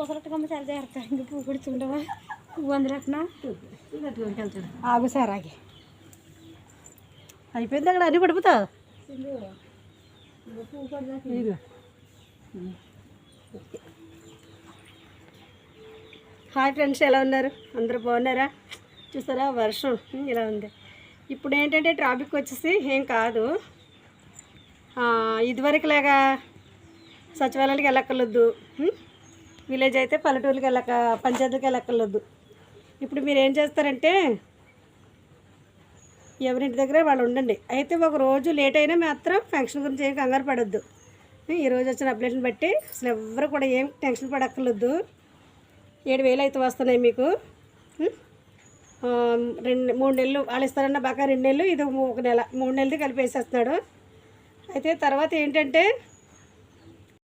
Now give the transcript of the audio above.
ఊసరట్టుకమ్మ చాలా జాగ్రత్త ఇంకా పువ్వు కుడుచుండవా పువ్వు అందరట్నా ఆగు సార్ ఆగి అయిపోయింది అక్కడ అన్నీ పడిపోతావు. హాయ్ ఫ్రెండ్స్, ఎలా ఉన్నారు? అందరూ బాగున్నారా? చూసారా వర్షం ఇలా ఉంది. ఇప్పుడు ఏంటంటే ట్రాఫిక్ వచ్చేసి ఏం కాదు, ఇదివరకులాగా సచివాలయానికి వెళ్ళక్కర్లొద్దు, విలేజ్ అయితే పల్లెటూరుకి పంచాయతీకి వెళ్ళక్కర్లొద్దు. ఇప్పుడు మీరు ఏం చేస్తారంటే ఎవరింటి దగ్గర వాళ్ళు ఉండండి. అయితే ఒక రోజు లేట్ అయినా మాత్రం ఫంక్షన్ గురించి ఏం కంగారు పడొద్దు. ఈరోజు వచ్చిన అప్డేట్ని బట్టి అసలు ఎవరు కూడా ఏం టెన్షన్ పడక్కర్లొద్దు. 7,000 అయితే వస్తున్నాయి మీకు. 3 నెలలు వాళ్ళు ఇస్తారన్న బాగా 2 నెలలు, ఇది 1 నెల, 3 నెలలది కలిపి వేసేస్తున్నాడు. అయితే తర్వాత ఏంటంటే